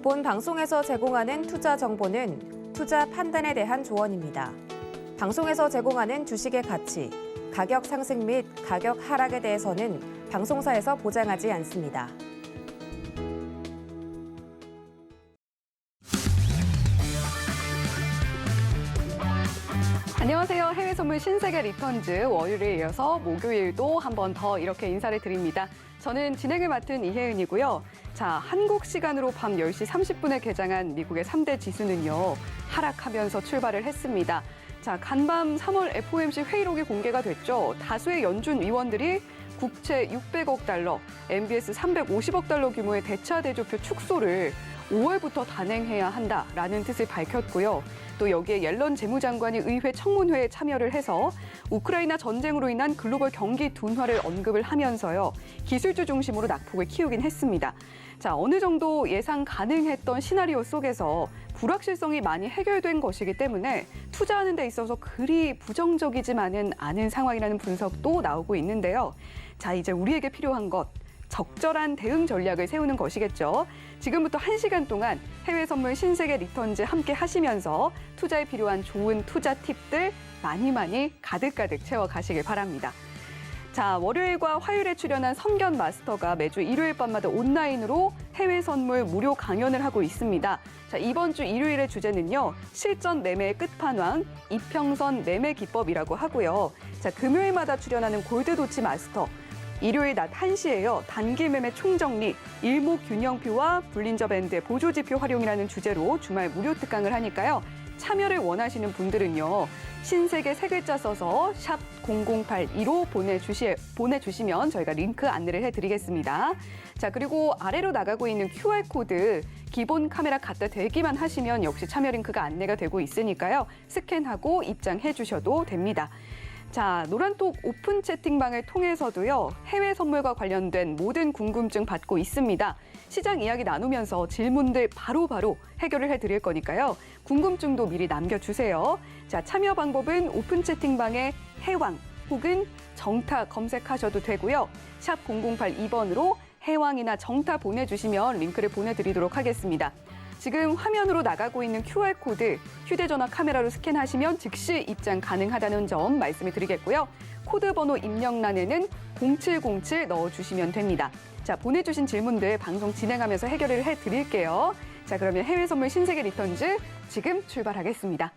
본 방송에서 제공하는 투자 정보는 투자 판단에 대한 조언입니다. 방송에서 제공하는 주식의 가치, 가격 상승 및 가격 하락에 대해서는 방송사에서 보장하지 않습니다. 안녕하세요. 해외 선물 신세계 리턴즈 월요일에 이어서 목요일도 한 번 더 이렇게 인사를 드립니다. 저는 진행을 맡은 이혜은이고요. 자, 한국 시간으로 밤 10시 30분에 개장한 미국의 3대 지수는요. 하락하면서 출발을 했습니다. 자, 간밤 3월 FOMC 회의록이 공개가 됐죠. 다수의 연준 위원들이 국채 600억 달러, MBS 350억 달러 규모의 대차 대조표 축소를 5월부터 단행해야 한다라는 뜻을 밝혔고요. 또 여기에 옐런 재무장관이 의회 청문회에 참여를 해서 우크라이나 전쟁으로 인한 글로벌 경기 둔화를 언급을 하면서요. 기술주 중심으로 낙폭을 키우긴 했습니다. 자, 어느 정도 예상 가능했던 시나리오 속에서 불확실성이 많이 해결된 것이기 때문에 투자하는 데 있어서 그리 부정적이지만은 않은 상황이라는 분석도 나오고 있는데요. 자, 이제 우리에게 필요한 것. 적절한 대응 전략을 세우는 것이겠죠. 지금부터 1시간 동안 해외 선물 신세계 리턴즈 함께 하시면서 투자에 필요한 좋은 투자 팁들 많이 가득가득 채워가시길 바랍니다. 자, 월요일과 화요일에 출연한 선견 마스터가 매주 일요일 밤마다 온라인으로 해외 선물 무료 강연을 하고 있습니다. 자, 이번 주 일요일의 주제는요. 실전 매매의 끝판왕, 이평선 매매 기법이라고 하고요. 자, 금요일마다 출연하는 골드도치 마스터. 일요일 낮 1시에요. 단기 매매 총정리, 일목균형표와 볼린저 밴드의 보조지표 활용이라는 주제로 주말 무료 특강을 하니까요. 참여를 원하시는 분들은요. 신세계 3글자 써서 샵 0082로 보내주시면 저희가 링크 안내를 해드리겠습니다. 자, 그리고 아래로 나가고 있는 QR코드 기본 카메라 갖다 대기만 하시면 역시 참여 링크가 안내가 되고 있으니까요. 스캔하고 입장해 주셔도 됩니다. 자, 노란톡 오픈 채팅방을 통해서도요. 해외 선물과 관련된 모든 궁금증 받고 있습니다. 시장 이야기 나누면서 질문들 바로바로 해결을 해드릴 거니까요. 궁금증도 미리 남겨주세요. 자, 참여 방법은 오픈 채팅방에 해왕 혹은 정타 검색하셔도 되고요. 샵 0082번으로 해왕이나 정타 보내주시면 링크를 보내드리도록 하겠습니다. 지금 화면으로 나가고 있는 QR코드 휴대전화 카메라로 스캔하시면 즉시 입장 가능하다는 점 말씀을 드리겠고요. 코드 번호 입력란에는 0707 넣어주시면 됩니다. 자, 보내주신 질문들 방송 진행하면서 해결을 해드릴게요. 자, 그러면 해외 선물 신세계 리턴즈 지금 출발하겠습니다.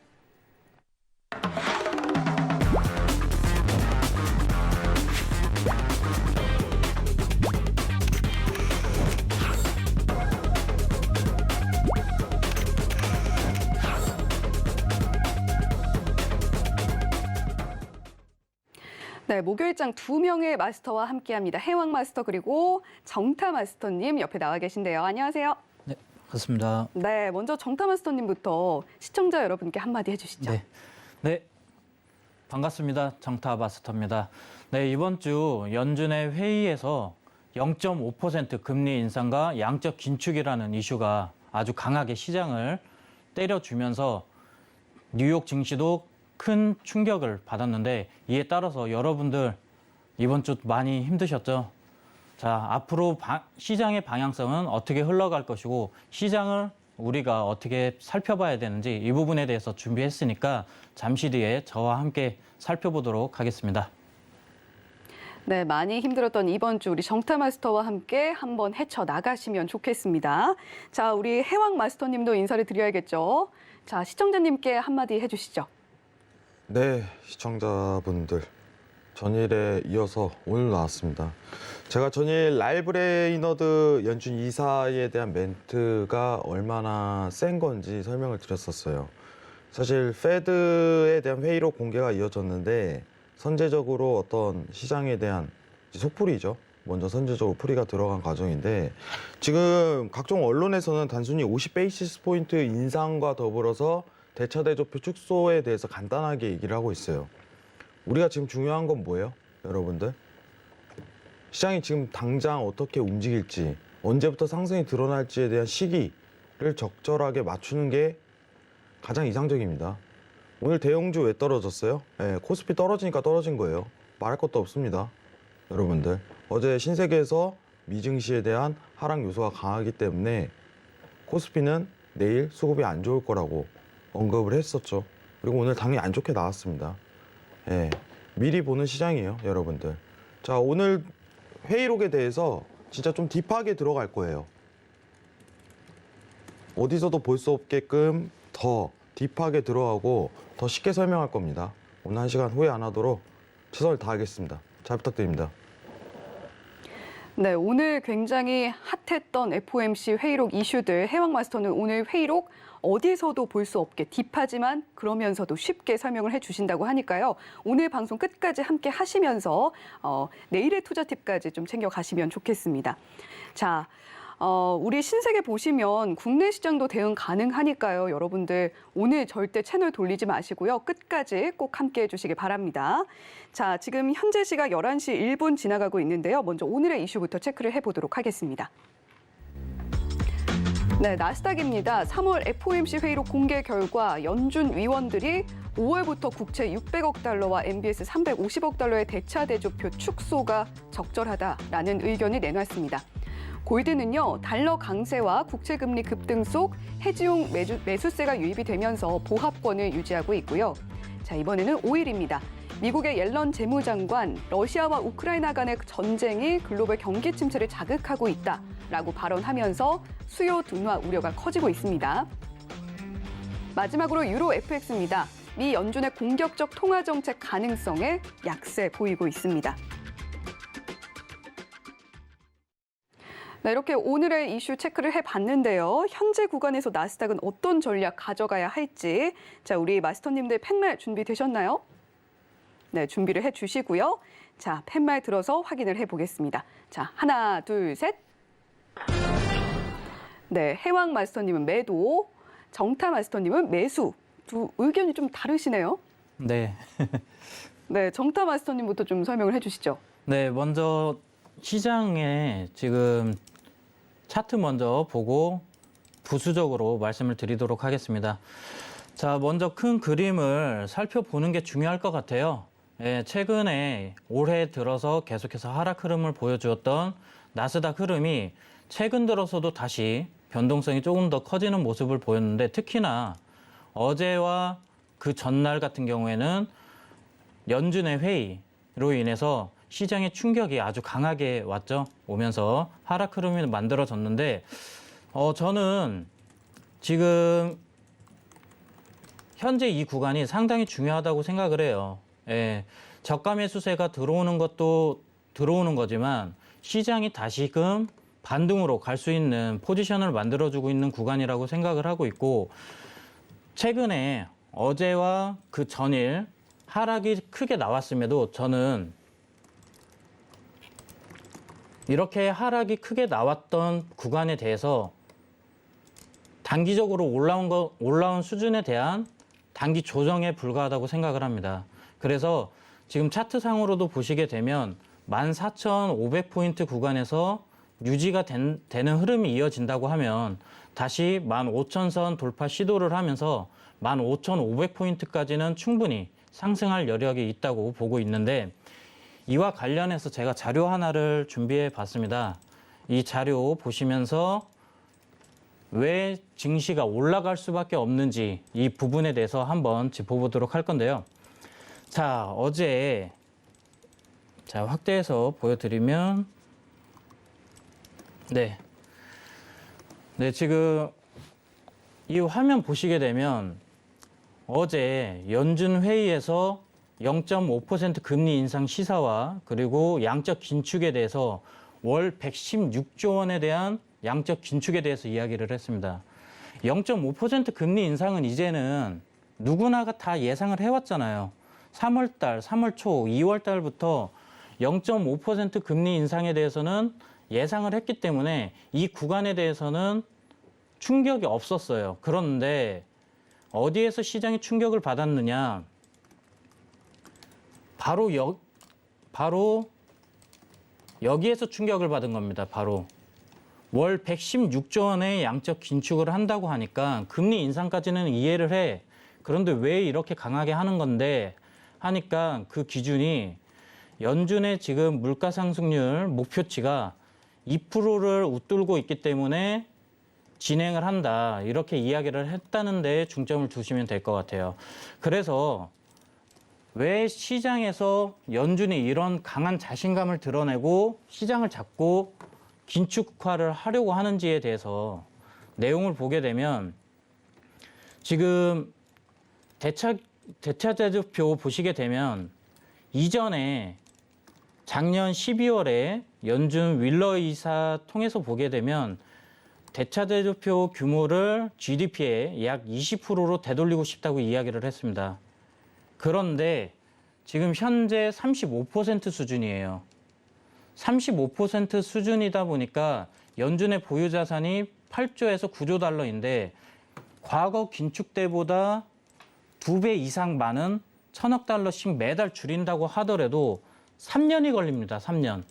네, 목요일장 2명의 마스터와 함께합니다. 해왕 마스터 그리고 정타 마스터님 옆에 나와 계신데요. 안녕하세요. 네, 반갑습니다. 네, 먼저 정타 마스터님부터 시청자 여러분께 한마디 해주시죠. 네, 반갑습니다. 정타 마스터입니다. 네, 이번 주 연준의 회의에서 0.5% 금리 인상과 양적 긴축이라는 이슈가 아주 강하게 시장을 때려주면서 뉴욕 증시도 큰 충격을 받았는데 이에 따라서 여러분들 이번 주 많이 힘드셨죠? 자, 앞으로 시장의 방향성은 어떻게 흘러갈 것이고 시장을 우리가 어떻게 살펴봐야 되는지 이 부분에 대해서 준비했으니까 잠시 뒤에 저와 함께 살펴보도록 하겠습니다. 네, 많이 힘들었던 이번 주 우리 정타 마스터와 함께 한번 헤쳐나가시면 좋겠습니다. 자, 우리 해왕 마스터님도 인사를 드려야겠죠. 자, 시청자님께 한마디 해주시죠. 네, 시청자분들. 전일에 이어서 오늘 나왔습니다. 제가 전일 라일 브레이너드 연준 이사에 대한 멘트가 얼마나 센 건지 설명을 드렸었어요. 사실 페드에 대한 회의록 공개가 이어졌는데 선제적으로 어떤 시장에 대한 속풀이죠. 먼저 선제적으로 풀이가 들어간 과정인데 지금 각종 언론에서는 단순히 50베이시스 포인트 인상과 더불어서 대차 대조표 축소에 대해서 간단하게 얘기를 하고 있어요. 우리가 지금 중요한 건 뭐예요? 여러분들? 시장이 지금 당장 어떻게 움직일지, 언제부터 상승이 드러날지에 대한 시기를 적절하게 맞추는 게 가장 이상적입니다. 오늘 대형주 왜 떨어졌어요? 네, 코스피 떨어지니까 떨어진 거예요. 말할 것도 없습니다. 여러분들. 어제 신세계에서 미증시에 대한 하락 요소가 강하기 때문에 코스피는 내일 수급이 안 좋을 거라고 언급을 했었죠. 그리고 오늘 당연히 안 좋게 나왔습니다. 예, 미리 보는 시장이에요, 여러분들. 자, 오늘 회의록에 대해서 진짜 좀 딥하게 들어갈 거예요. 어디서도 볼 수 없게끔 더 딥하게 들어가고 더 쉽게 설명할 겁니다. 오늘 1시간 후회 안 하도록 최선을 다하겠습니다. 잘 부탁드립니다. 네, 오늘 굉장히 핫했던 FOMC 회의록 이슈들, 해왕마스터는 오늘 회의록 어디서도 볼 수 없게 딥하지만 그러면서도 쉽게 설명을 해주신다고 하니까요. 오늘 방송 끝까지 함께 하시면서 내일의 투자 팁까지 좀 챙겨가시면 좋겠습니다. 자, 우리 신세계 보시면 국내 시장도 대응 가능하니까요. 여러분들 오늘 절대 채널 돌리지 마시고요. 끝까지 꼭 함께 해주시기 바랍니다. 자, 지금 현재 시각 11시 1분 지나가고 있는데요. 먼저 오늘의 이슈부터 체크를 해보도록 하겠습니다. 네, 나스닥입니다. 3월 FOMC 회의록 공개 결과 연준 위원들이 5월부터 국채 600억 달러와 MBS 350억 달러의 대차 대조표 축소가 적절하다라는 의견을 내놨습니다. 골드는요, 달러 강세와 국채금리 급등 속 해지용 매수세가 유입이 되면서 보합권을 유지하고 있고요. 자, 이번에는 5일입니다. 미국의 옐런 재무장관, 러시아와 우크라이나 간의 전쟁이 글로벌 경기 침체를 자극하고 있다라고 발언하면서 수요 둔화 우려가 커지고 있습니다. 마지막으로 유로 FX입니다. 미 연준의 공격적 통화 정책 가능성에 약세 보이고 있습니다. 네, 이렇게 오늘의 이슈 체크를 해봤는데요. 현재 구간에서 나스닥은 어떤 전략 가져가야 할지. 자, 우리 마스터님들 팻말 준비되셨나요? 네, 준비를 해주시고요. 자, 팻말 들어서 확인을 해보겠습니다. 자, 하나, 둘, 셋. 네, 해왕 마스터님은 매도, 정타 마스터님은 매수. 두 의견이 좀 다르시네요. 네. 네, 정타 마스터님부터 좀 설명을 해주시죠. 네, 먼저 시장에 지금 차트 먼저 보고 부수적으로 말씀을 드리도록 하겠습니다. 자, 먼저 큰 그림을 살펴보는 게 중요할 것 같아요. 예, 최근에 올해 들어서 계속해서 하락 흐름을 보여주었던 나스닥 흐름이 최근 들어서도 다시 변동성이 조금 더 커지는 모습을 보였는데, 특히나 어제와 그 전날 같은 경우에는 연준의 회의로 인해서 시장의 충격이 아주 강하게 오면서 하락 흐름이 만들어졌는데, 저는 지금 현재 이 구간이 상당히 중요하다고 생각을 해요. 예, 저가 매수세가 들어오는 것도 들어오는 거지만 시장이 다시금 반등으로 갈 수 있는 포지션을 만들어주고 있는 구간이라고 생각을 하고 있고, 최근에 어제와 그 전일 하락이 크게 나왔음에도 저는 이렇게 하락이 크게 나왔던 구간에 대해서 단기적으로 올라온 수준에 대한 단기 조정에 불과하다고 생각을 합니다. 그래서 지금 차트상으로도 보시게 되면 14,500포인트 구간에서 유지가 되는 흐름이 이어진다고 하면 다시 15,000선 돌파 시도를 하면서 15,500포인트까지는 충분히 상승할 여력이 있다고 보고 있는데, 이와 관련해서 제가 자료 하나를 준비해 봤습니다. 이 자료 보시면서 왜 증시가 올라갈 수밖에 없는지 이 부분에 대해서 한번 짚어보도록 할 건데요. 자, 어제 확대해서 보여드리면 네, 지금 이 화면 보시게 되면 어제 연준 회의에서 0.5% 금리 인상 시사와 그리고 양적 긴축에 대해서 월 116조 원에 대한 양적 긴축에 대해서 이야기를 했습니다. 0.5% 금리 인상은 이제는 누구나가 다 예상을 해왔잖아요. 3월달, 3월 초, 2월달부터 0.5% 금리 인상에 대해서는 예상을 했기 때문에 이 구간에 대해서는 충격이 없었어요. 그런데 어디에서 시장이 충격을 받았느냐? 바로 여기에서 충격을 받은 겁니다. 바로 월 116조 원의 양적 긴축을 한다고 하니까 금리 인상까지는 이해를 해. 그런데 왜 이렇게 강하게 하는 건데 하니까 그 기준이 연준의 지금 물가 상승률 목표치가 2%를 웃돌고 있기 때문에 진행을 한다. 이렇게 이야기를 했다는 데 중점을 두시면 될 것 같아요. 그래서 왜 시장에서 연준이 이런 강한 자신감을 드러내고 시장을 잡고 긴축화를 하려고 하는지에 대해서 내용을 보게 되면 지금 대차대조표 보시게 되면 이전에 작년 12월에 연준 윌러 이사 통해서 보게 되면 대차대조표 규모를 GDP의 약 20%로 되돌리고 싶다고 이야기를 했습니다. 그런데 지금 현재 35% 수준이에요. 35% 수준이다 보니까 연준의 보유 자산이 8조에서 9조 달러인데 과거 긴축 때보다 2배 이상 많은 1,000억 달러씩 매달 줄인다고 하더라도 3년이 걸립니다. 3년.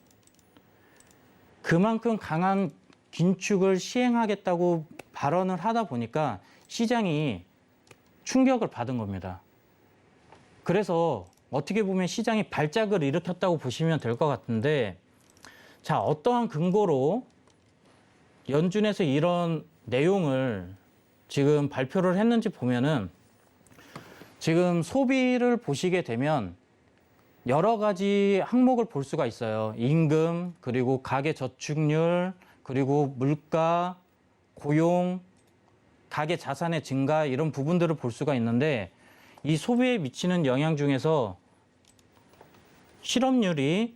그만큼 강한 긴축을 시행하겠다고 발언을 하다 보니까 시장이 충격을 받은 겁니다. 그래서 어떻게 보면 시장이 발작을 일으켰다고 보시면 될 것 같은데, 자, 어떠한 근거로 연준에서 이런 내용을 지금 발표를 했는지 보면은 지금 소비를 보시게 되면 여러 가지 항목을 볼 수가 있어요. 임금, 그리고 가계 저축률, 그리고 물가, 고용, 가계 자산의 증가 이런 부분들을 볼 수가 있는데 이 소비에 미치는 영향 중에서 실업률이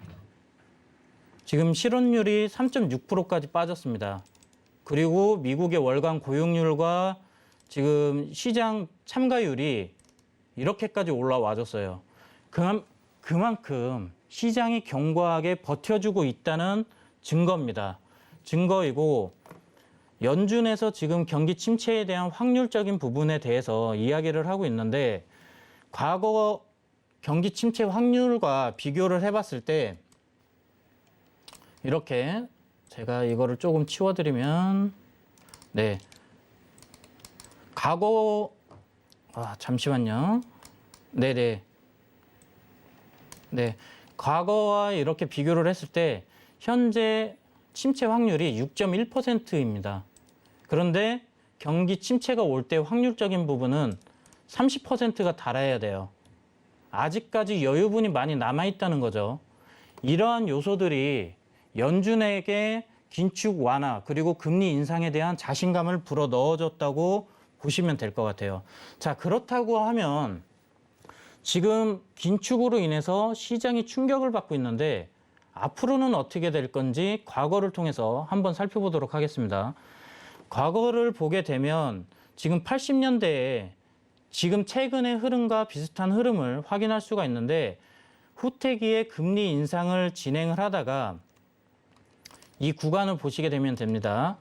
3.6%까지 빠졌습니다. 그리고 미국의 월간 고용률과 지금 시장 참가율이 이렇게까지 올라와줬어요. 그만큼 시장이 견고하게 버텨주고 있다는 증거입니다. 증거이고 연준에서 지금 경기 침체에 대한 확률적인 부분에 대해서 이야기를 하고 있는데 과거 경기 침체 확률과 비교를 해봤을 때 이렇게 제가 이거를 조금 치워드리면 네 잠시만요. 네네. 네. 과거와 이렇게 비교를 했을 때 현재 침체 확률이 6.1%입니다. 그런데 경기 침체가 올 때 확률적인 부분은 30%가 달해야 돼요. 아직까지 여유분이 많이 남아있다는 거죠. 이러한 요소들이 연준에게 긴축 완화 그리고 금리 인상에 대한 자신감을 불어 넣어줬다고 보시면 될 것 같아요. 자, 그렇다고 하면 지금 긴축으로 인해서 시장이 충격을 받고 있는데 앞으로는 어떻게 될 건지 과거를 통해서 한번 살펴보도록 하겠습니다. 과거를 보게 되면 지금 80년대에 지금 최근의 흐름과 비슷한 흐름을 확인할 수가 있는데 후태기에 금리 인상을 진행을 하다가 이 구간을 보시게 되면 됩니다.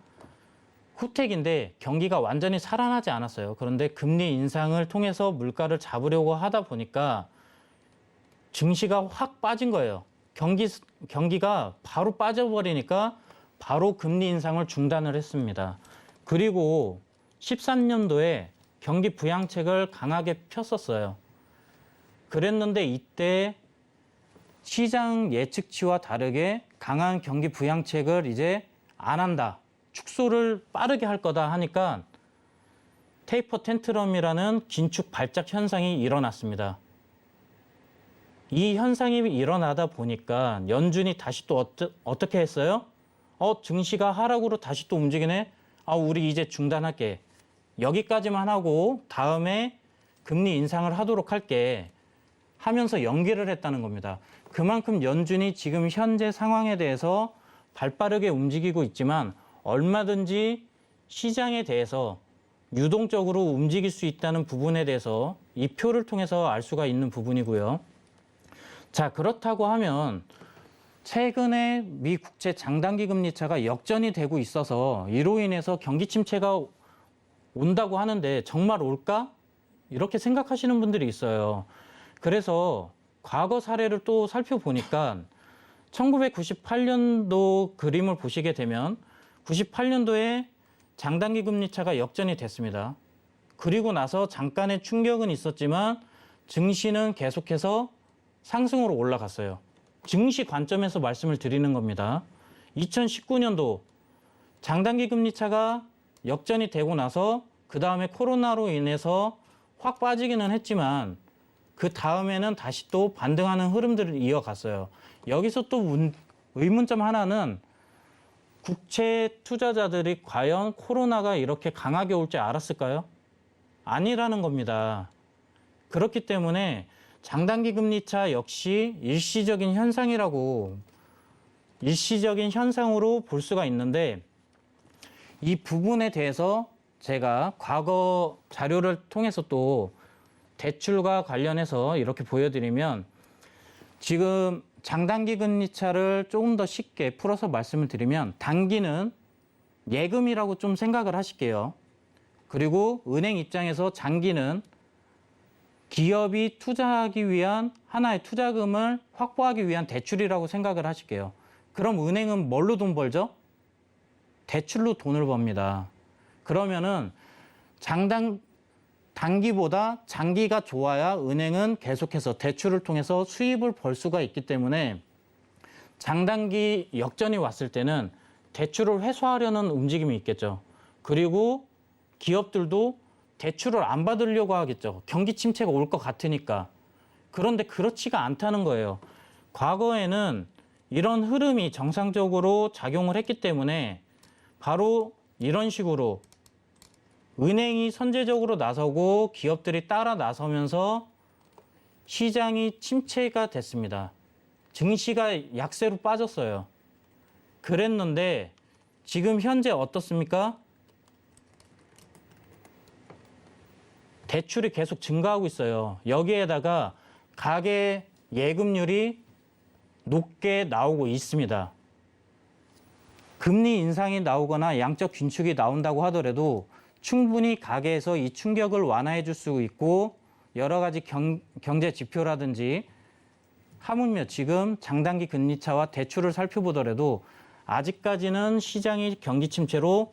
후택인데 경기가 완전히 살아나지 않았어요. 그런데 금리 인상을 통해서 물가를 잡으려고 하다 보니까 증시가 확 빠진 거예요. 경기가 바로 빠져버리니까 바로 금리 인상을 중단을 했습니다. 그리고 13년도에 경기 부양책을 강하게 폈었어요. 그랬는데 이때 시장 예측치와 다르게 강한 경기 부양책을 이제 안 한다. 축소를 빠르게 할 거다 하니까 테이퍼 텐트럼이라는 긴축 발작 현상이 일어났습니다. 이 현상이 일어나다 보니까 연준이 다시 또 어떻게 했어요? 증시가 하락으로 다시 또 움직이네? 우리 이제 중단할게. 여기까지만 하고 다음에 금리 인상을 하도록 할게. 하면서 연기를 했다는 겁니다. 그만큼 연준이 지금 현재 상황에 대해서 발빠르게 움직이고 있지만 얼마든지 시장에 대해서 유동적으로 움직일 수 있다는 부분에 대해서 이 표를 통해서 알 수가 있는 부분이고요. 자, 그렇다고 하면 최근에 미 국채 장단기 금리 차가 역전이 되고 있어서 이로 인해서 경기 침체가 온다고 하는데 정말 올까? 이렇게 생각하시는 분들이 있어요. 그래서 과거 사례를 또 살펴보니까 1998년도 그림을 보시게 되면 98년도에 장단기 금리 차가 역전이 됐습니다. 그리고 나서 잠깐의 충격은 있었지만 증시는 계속해서 상승으로 올라갔어요. 증시 관점에서 말씀을 드리는 겁니다. 2019년도 장단기 금리 차가 역전이 되고 나서 그 다음에 코로나로 인해서 확 빠지기는 했지만 그 다음에는 다시 또 반등하는 흐름들을 이어갔어요. 여기서 또 의문점 하나는 국채 투자자들이 과연 코로나가 이렇게 강하게 올 줄 알았을까요? 아니라는 겁니다. 그렇기 때문에 장단기 금리차 역시 일시적인 현상으로 볼 수가 있는데 이 부분에 대해서 제가 과거 자료를 통해서 또 대출과 관련해서 이렇게 보여드리면 지금 장단기 금리차를 조금 더 쉽게 풀어서 말씀을 드리면 단기는 예금이라고 좀 생각을 하실게요. 그리고 은행 입장에서 장기는 기업이 투자하기 위한 하나의 투자금을 확보하기 위한 대출이라고 생각을 하실게요. 그럼 은행은 뭘로 돈 벌죠? 대출로 돈을 법니다. 그러면은 단기보다 장기가 좋아야 은행은 계속해서 대출을 통해서 수입을 벌 수가 있기 때문에 장단기 역전이 왔을 때는 대출을 회수하려는 움직임이 있겠죠. 그리고 기업들도 대출을 안 받으려고 하겠죠. 경기 침체가 올 것 같으니까. 그런데 그렇지가 않다는 거예요. 과거에는 이런 흐름이 정상적으로 작용을 했기 때문에 바로 이런 식으로 은행이 선제적으로 나서고 기업들이 따라 나서면서 시장이 침체가 됐습니다. 증시가 약세로 빠졌어요. 그랬는데 지금 현재 어떻습니까? 대출이 계속 증가하고 있어요. 여기에다가 가계 예금률이 높게 나오고 있습니다. 금리 인상이 나오거나 양적 긴축이 나온다고 하더라도 충분히 가계에서 이 충격을 완화해 줄 수 있고 여러 가지 경제 지표라든지 하물며 지금 장단기 금리차와 대출을 살펴보더라도 아직까지는 시장이 경기 침체로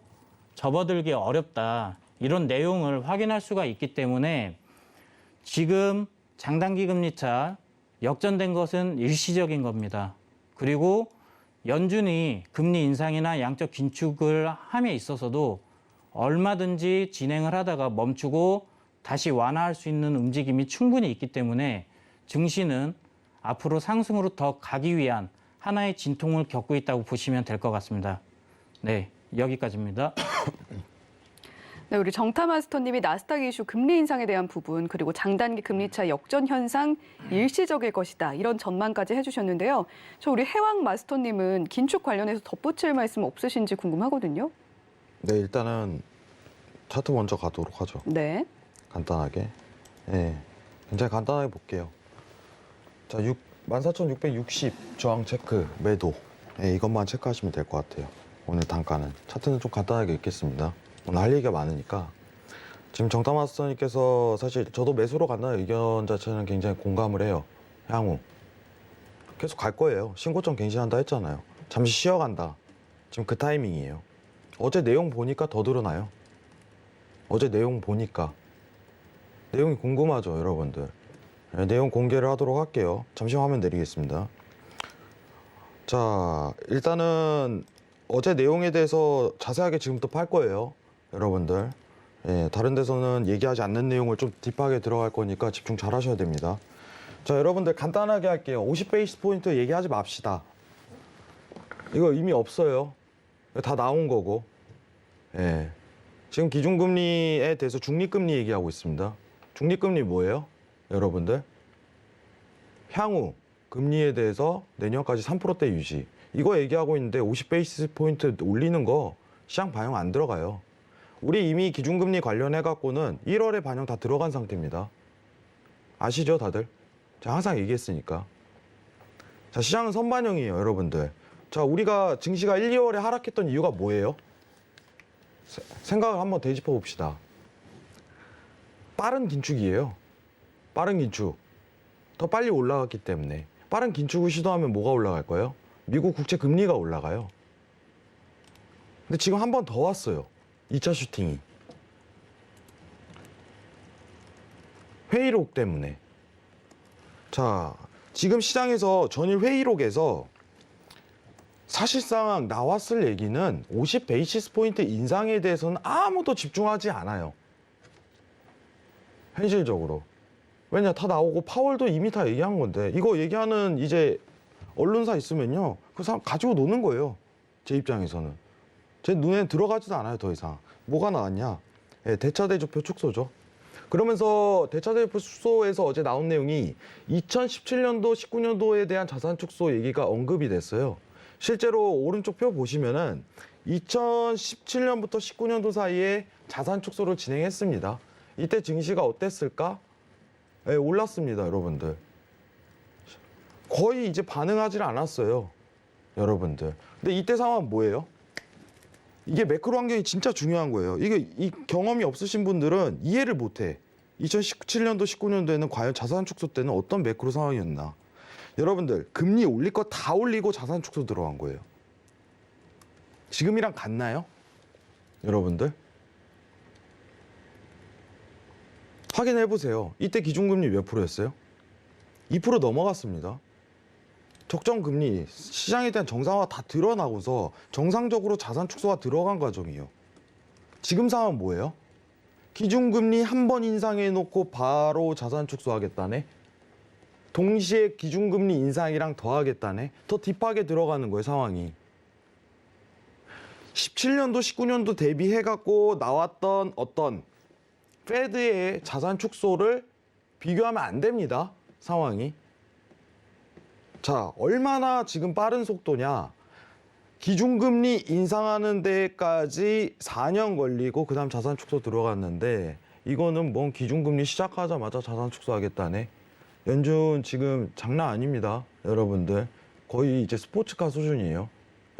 접어들기 어렵다. 이런 내용을 확인할 수가 있기 때문에 지금 장단기 금리차 역전된 것은 일시적인 겁니다. 그리고 연준이 금리 인상이나 양적 긴축을 함에 있어서도 얼마든지 진행을 하다가 멈추고 다시 완화할 수 있는 움직임이 충분히 있기 때문에 증시는 앞으로 상승으로 더 가기 위한 하나의 진통을 겪고 있다고 보시면 될 것 같습니다. 네, 여기까지입니다. 네, 우리 정타 마스터님이 나스닥 이슈 금리 인상에 대한 부분 그리고 장단기 금리차 역전 현상 일시적일 것이다 이런 전망까지 해주셨는데요. 저 우리 해왕 마스터님은 긴축 관련해서 덧붙일 말씀 없으신지 궁금하거든요. 네, 일단은 차트 먼저 가도록 하죠. 네. 간단하게. 네, 굉장히 간단하게 볼게요. 자, 14,660 저항 체크, 매도. 네, 이것만 체크하시면 될 것 같아요. 오늘 단가는. 차트는 좀 간단하게 읽겠습니다. 오늘 할 얘기가 많으니까. 지금 정타마스터님께서 사실 저도 매수로 간다는 의견 자체는 굉장히 공감을 해요. 향후. 계속 갈 거예요. 신고점 갱신한다 했잖아요. 잠시 쉬어간다. 지금 그 타이밍이에요. 어제 내용 보니까 더 드러나요. 어제 내용 보니까. 내용이 궁금하죠, 여러분들. 네, 내용 공개를 하도록 할게요. 잠시 화면 내리겠습니다. 자, 일단은 어제 내용에 대해서 자세하게 지금부터 팔 거예요. 여러분들. 예, 다른 데서는 얘기하지 않는 내용을 좀 딥하게 들어갈 거니까 집중 잘 하셔야 됩니다. 자, 여러분들 간단하게 할게요. 50베이스 포인트 얘기하지 맙시다. 이거 의미 없어요. 다 나온 거고. 예. 지금 기준금리에 대해서 중립금리 얘기하고 있습니다. 중립금리 뭐예요? 여러분들. 향후 금리에 대해서 내년까지 3%대 유지. 이거 얘기하고 있는데 50베이스 포인트 올리는 거 시장 반영 안 들어가요. 우리 이미 기준금리 관련해 갖고는 1월에 반영 다 들어간 상태입니다. 아시죠, 다들? 제가 항상 얘기했으니까. 자, 시장은 선반영이에요, 여러분들. 자, 우리가 증시가 1, 2월에 하락했던 이유가 뭐예요? 생각을 한번 되짚어 봅시다. 빠른 긴축이에요. 빠른 긴축. 더 빨리 올라갔기 때문에. 빠른 긴축을 시도하면 뭐가 올라갈 거예요? 미국 국채 금리가 올라가요. 근데 지금 한 번 더 왔어요. 2차 슈팅이. 회의록 때문에. 자, 지금 시장에서 전일 회의록에서 사실상 나왔을 얘기는 50 베이시스 포인트 인상에 대해서는 아무도 집중하지 않아요. 현실적으로. 왜냐, 다 나오고 파월도 이미 다 얘기한 건데, 이거 얘기하는 이제 언론사 있으면요, 그 사람 가지고 노는 거예요. 제 입장에서는. 제 눈에 들어가지도 않아요, 더 이상. 뭐가 나왔냐? 예, 대차대조표 축소죠. 그러면서 대차대조표 축소에서 어제 나온 내용이 2017년도, 19년도에 대한 자산 축소 얘기가 언급이 됐어요. 실제로 오른쪽 표 보시면은 2017년부터 19년도 사이에 자산 축소를 진행했습니다. 이때 증시가 어땠을까? 예, 올랐습니다, 여러분들. 거의 이제 반응하지 않았어요, 여러분들. 근데 이때 상황은 뭐예요? 이게 매크로 환경이 진짜 중요한 거예요. 이게 이 경험이 없으신 분들은 이해를 못해. 2017년도, 19년도에는 과연 자산 축소 때는 어떤 매크로 상황이었나? 여러분들, 금리 올릴 거 다 올리고 자산 축소 들어간 거예요. 지금이랑 같나요? 여러분들? 확인해 보세요. 이때 기준금리 몇 프로였어요? 2% 넘어갔습니다. 적정금리, 시장에 대한 정상화가 다 드러나고서 정상적으로 자산 축소가 들어간 과정이에요. 지금 상황은 뭐예요? 기준금리 한 번 인상해 놓고 바로 자산 축소하겠다네? 동시에 기준금리 인상이랑 더하겠다네? 더 딥하게 들어가는 거예요, 상황이. 17년도, 19년도 대비해갖고 나왔던 어떤 페드의 자산 축소를 비교하면 안 됩니다, 상황이. 자, 얼마나 지금 빠른 속도냐. 기준금리 인상하는 데까지 4년 걸리고 그 다음 자산 축소 들어갔는데, 이거는 뭔 기준금리 시작하자마자 자산 축소하겠다네. 연준 지금 장난 아닙니다, 여러분들. 거의 이제 스포츠카 수준이에요,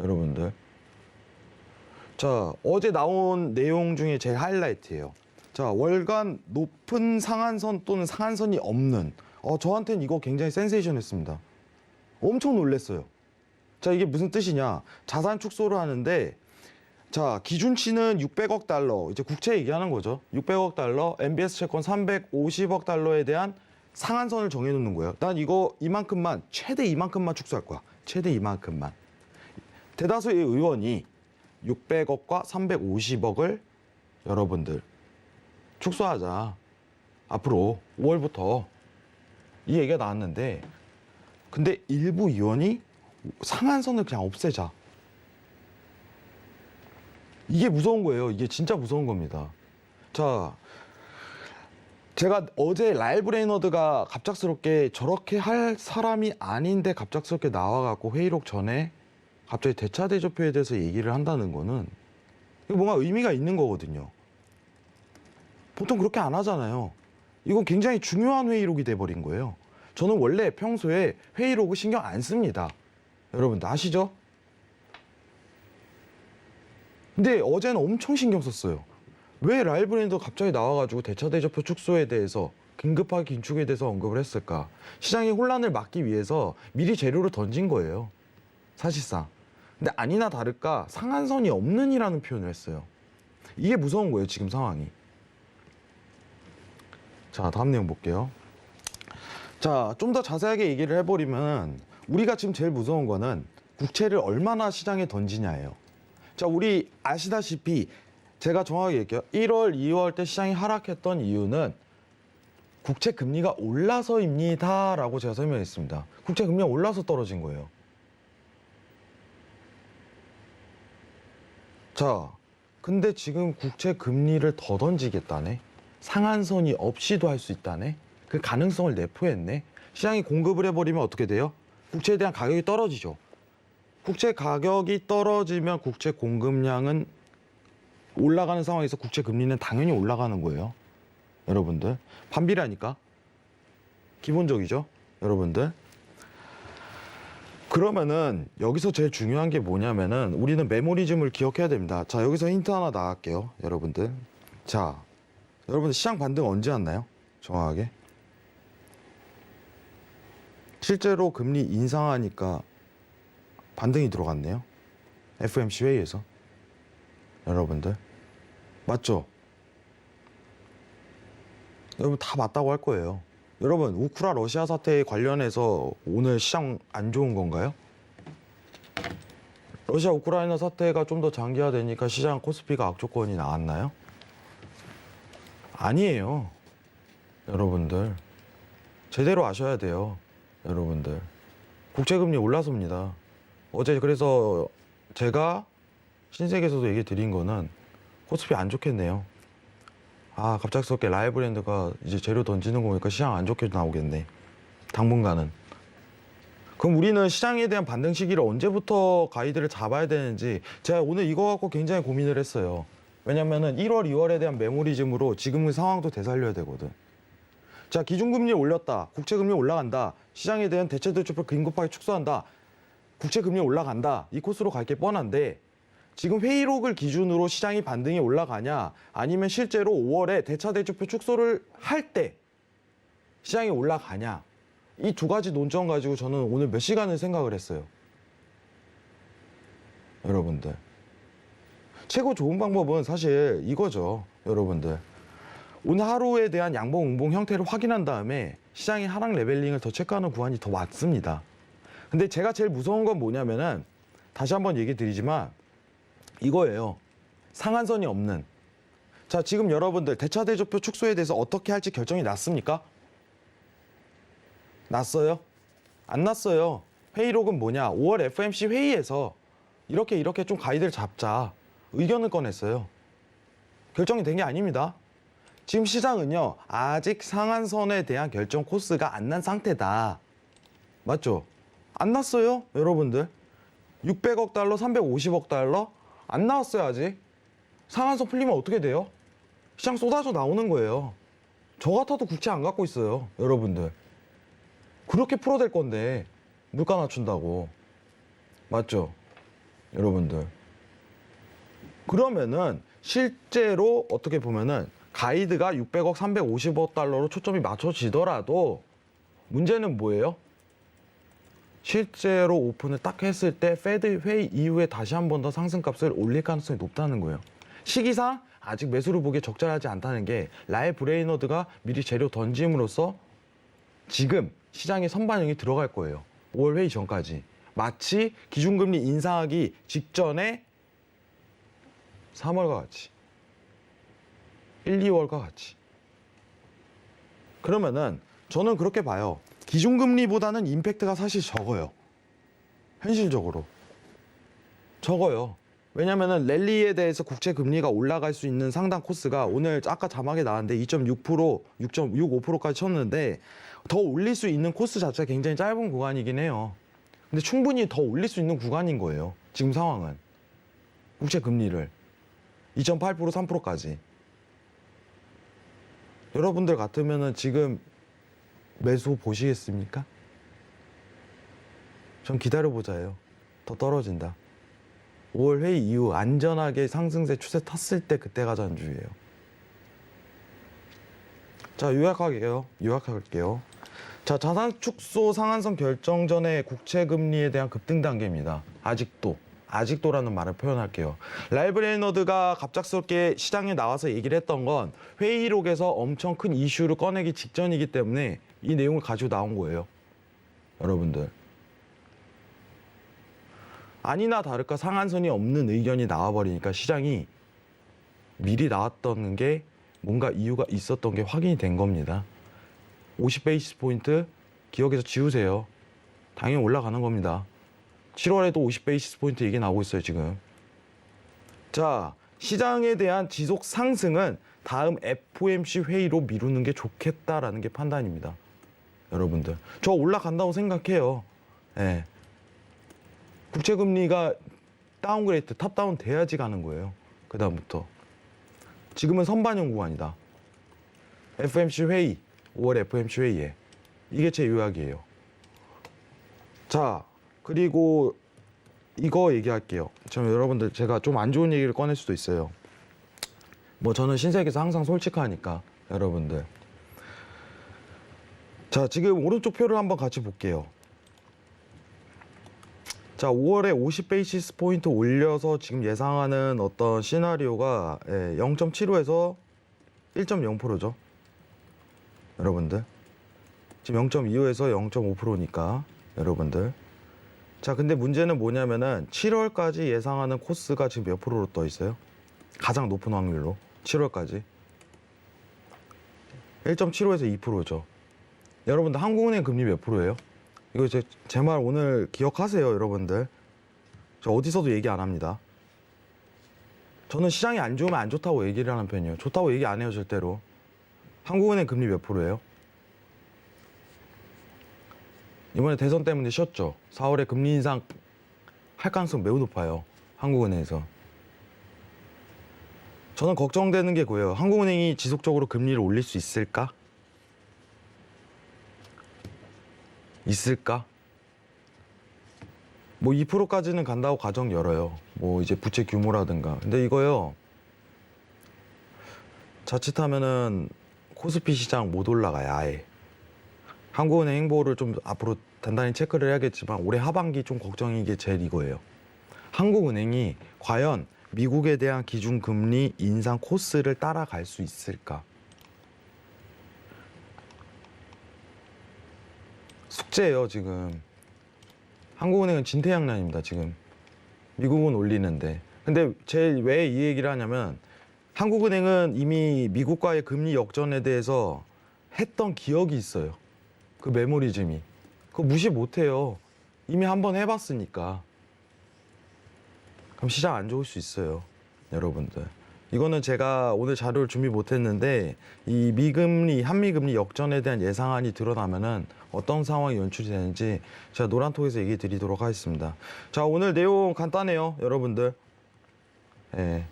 여러분들. 자, 어제 나온 내용 중에 제일 하이라이트예요. 자, 월간 높은 상한선 또는 상한선이 없는, 저한테는 이거 굉장히 센세이션했습니다. 엄청 놀랐어요. 자, 이게 무슨 뜻이냐? 자산 축소를 하는데, 자, 기준치는 600억 달러, 이제 국채 얘기하는 거죠. 600억 달러, MBS 채권 350억 달러에 대한 상한선을 정해놓는 거예요. 난 이거 이만큼만, 최대 이만큼만 축소할 거야. 최대 이만큼만. 대다수의 의원이 600억과 350억을 여러분들 축소하자. 앞으로 5월부터 이 얘기가 나왔는데, 근데 일부 의원이 상한선을 그냥 없애자. 이게 무서운 거예요. 이게 진짜 무서운 겁니다. 자, 제가 어제 라일 브레이너드가 갑작스럽게 저렇게 할 사람이 아닌데 갑작스럽게 나와갖고 회의록 전에 갑자기 대차대조표에 대해서 얘기를 한다는 거는 이거 뭔가 의미가 있는 거거든요. 보통 그렇게 안 하잖아요. 이건 굉장히 중요한 회의록이 돼버린 거예요. 저는 원래 평소에 회의록을 신경 안 씁니다. 여러분들 아시죠? 근데 어제는 엄청 신경 썼어요. 왜 라일 브레이너드가 갑자기 나와가지고 대차대조표 축소에 대해서 긴급하게 긴축에 대해서 언급을 했을까? 시장의 혼란을 막기 위해서 미리 재료를 던진 거예요, 사실상. 근데 아니나 다를까 상한선이 없는이라는 표현을 했어요. 이게 무서운 거예요, 지금 상황이. 자, 다음 내용 볼게요. 자, 좀 더 자세하게 얘기를 해버리면 우리가 지금 제일 무서운 거는 국채를 얼마나 시장에 던지냐예요. 자, 우리 아시다시피 제가 정확하게 얘기해요. 1월, 2월 때 시장이 하락했던 이유는 국채 금리가 올라서입니다 라고 제가 설명했습니다. 국채 금리가 올라서 떨어진 거예요. 자, 근데 지금 국채 금리를 더 던지겠다네. 상한선이 없이도 할 수 있다네. 그 가능성을 내포했네. 시장이 공급을 해버리면 어떻게 돼요? 국채에 대한 가격이 떨어지죠. 국채 가격이 떨어지면 국채 공급량은 올라가는 상황에서 국채 금리는 당연히 올라가는 거예요. 여러분들. 반비례하니까. 기본적이죠, 여러분들. 그러면은 여기서 제일 중요한 게 뭐냐면은 우리는 메모리즘을 기억해야 됩니다. 자, 여기서 힌트 하나 나갈게요, 여러분들. 자, 여러분들 시장 반등 언제 왔나요? 정확하게. 실제로 금리 인상하니까 반등이 들어갔네요. FOMC 회의에서. 여러분들. 맞죠? 여러분 다 맞다고 할 거예요. 여러분, 우크라 러시아 사태에 관련해서 오늘 시장 안 좋은 건가요? 러시아 우크라이나 사태가 좀 더 장기화되니까 시장 코스피가 악조건이 나왔나요? 아니에요. 여러분들. 제대로 아셔야 돼요. 여러분들. 국제금리 올라섭니다. 어제 그래서 제가 신세계에서도 얘기 드린 거는 코스피 안 좋겠네요. 아, 갑작스럽게 라이브랜드가 이제 재료 던지는 거 보니까 시장 안 좋게 나오겠네. 당분간은. 그럼 우리는 시장에 대한 반등 시기를 언제부터 가이드를 잡아야 되는지 제가 오늘 이거 갖고 굉장히 고민을 했어요. 왜냐면은 1월, 2월에 대한 메모리즘으로 지금의 상황도 되살려야 되거든. 자, 기준금리 올렸다. 국채금리 올라간다. 시장에 대한 대체대출표 긴급하게 축소한다. 국채금리 올라간다. 이 코스로 갈 게 뻔한데 지금 회의록을 기준으로 시장이 반등이 올라가냐 아니면 실제로 5월에 대차대출표 축소를 할 때 시장이 올라가냐 이 두 가지 논점 가지고 저는 오늘 몇 시간을 생각을 했어요. 여러분들. 최고 좋은 방법은 사실 이거죠. 여러분들. 오늘 하루에 대한 양봉, 음봉 형태를 확인한 다음에 시장의 하락 레벨링을 더 체크하는 구간이 더 맞습니다. 근데 제가 제일 무서운 건 뭐냐면은 다시 한번 얘기 드리지만 이거예요. 상한선이 없는. 자, 지금 여러분들 대차대조표 축소에 대해서 어떻게 할지 결정이 났습니까? 났어요? 안 났어요. 회의록은 뭐냐? 5월 FOMC 회의에서 이렇게 좀 가이드를 잡자. 의견을 꺼냈어요. 결정이 된 게 아닙니다. 지금 시장은요. 아직 상한선에 대한 결정 코스가 안 난 상태다. 맞죠? 안 났어요. 여러분들. 600억 달러, 350억 달러? 안 나왔어요 아직. 상한선 풀리면 어떻게 돼요? 시장 쏟아져 나오는 거예요. 저 같아도 국채 안 갖고 있어요. 여러분들. 그렇게 풀어댈 건데 물가 낮춘다고. 맞죠? 여러분들. 그러면은 실제로 어떻게 보면은 가이드가 600억, 350억 달러로 초점이 맞춰지더라도 문제는 뭐예요? 실제로 오픈을 딱 했을 때 페드 회의 이후에 다시 한 번 더 상승값을 올릴 가능성이 높다는 거예요. 시기상 아직 매수를 보기에 적절하지 않다는 게 라일 브레이너드가 미리 재료 던짐으로써 지금 시장의 선반영이 들어갈 거예요. 5월 회의 전까지. 마치 기준금리 인상하기 직전에 3월과 같이. 1, 2월과 같이. 그러면은 저는 그렇게 봐요. 기준금리보다는 임팩트가 사실 적어요. 현실적으로. 적어요. 왜냐면은 랠리에 대해서 국채 금리가 올라갈 수 있는 상당 코스가 오늘 아까 자막에 나왔는데 2.6%, 6.65%까지 쳤는데 더 올릴 수 있는 코스 자체가 굉장히 짧은 구간이긴 해요. 근데 충분히 더 올릴 수 있는 구간인 거예요. 지금 상황은. 국채 금리를 2.8%, 3%까지. 여러분들 같으면은 지금 매수 보시겠습니까? 전 기다려보자예요. 더 떨어진다. 5월 회의 이후 안전하게 상승세 추세 탔을 때 그때가 전주예요. 자, 요약할게요. 자, 자산 축소 상한선 결정 전에 국채 금리에 대한 급등 단계입니다. 아직도라는 말을 표현할게요. 라일 브레이너드가 갑작스럽게 시장에 나와서 얘기를 했던 건 회의록에서 엄청 큰 이슈를 꺼내기 직전이기 때문에 이 내용을 가지고 나온 거예요. 여러분들. 아니나 다를까 상한선이 없는 의견이 나와버리니까 시장이 미리 나왔던 게 뭔가 이유가 있었던 게 확인이 된 겁니다. 50베이스 포인트 기억에서 지우세요. 당연히 올라가는 겁니다. 7월에도 50베이스 포인트 얘기 나오고 있어요, 지금. 자, 시장에 대한 지속 상승은 다음 FOMC 회의로 미루는 게 좋겠다라는 게 판단입니다. 여러분들. 저 올라간다고 생각해요. 예. 국채금리가 다운그레이드, 탑다운 돼야지 가는 거예요. 그 다음부터. 지금은 선반영 구간이다. FOMC 회의, 5월 FOMC 회의에. 이게 제 요약이에요. 자, 그리고 이거 얘기할게요. 여러분들 제가 좀 안 좋은 얘기를 꺼낼 수도 있어요. 뭐 저는 신세계에서 항상 솔직하니까 여러분들. 자, 지금 오른쪽 표를 한번 같이 볼게요. 자, 5월에 50베이시스 포인트 올려서 지금 예상하는 어떤 시나리오가 0.75에서 1.0%죠. 여러분들. 지금 0.25에서 0.5%니까 여러분들. 자, 근데 문제는 뭐냐면은 7월까지 예상하는 코스가 지금 몇 프로로 떠 있어요? 가장 높은 확률로 7월까지 1.75에서 2%죠. 여러분들 한국은행 금리 몇 프로예요? 이거 제 말 오늘 기억하세요, 여러분들. 저 어디서도 얘기 안 합니다. 저는 시장이 안 좋으면 안 좋다고 얘기를 하는 편이에요. 좋다고 얘기 안 해요, 절대로. 한국은행 금리 몇 프로예요? 이번에 대선 때문에 쉬었죠. 4월에 금리 인상 할 가능성 매우 높아요. 한국은행에서. 저는 걱정되는 게 그거예요. 한국은행이 지속적으로 금리를 올릴 수 있을까? 있을까? 뭐 2%까지는 간다고 가정 열어요. 뭐 이제 부채 규모라든가. 근데 이거요. 자칫하면은 코스피 시장 못 올라가요, 아예. 한국은행 행보를 좀 앞으로 단단히 체크를 해야겠지만 올해 하반기 좀 걱정인 게 제일 이거예요. 한국은행이 과연 미국에 대한 기준금리 인상 코스를 따라갈 수 있을까? 숙제예요, 지금. 한국은행은 진퇴양난입니다, 지금. 미국은 올리는데. 근데 제일 왜 이 얘기를 하냐면 한국은행은 이미 미국과의 금리 역전에 대해서 했던 기억이 있어요. 그 메모리즘이. 그거 무시 못해요. 이미 한번 해봤으니까. 그럼 시장 안 좋을 수 있어요, 여러분들. 이거는 제가 오늘 자료를 준비 못했는데 이 미금리, 한미금리 역전에 대한 예상안이 드러나면은 어떤 상황이 연출이 되는지 제가 노란톡에서 얘기 드리도록 하겠습니다. 자, 오늘 내용 간단해요, 여러분들. 예.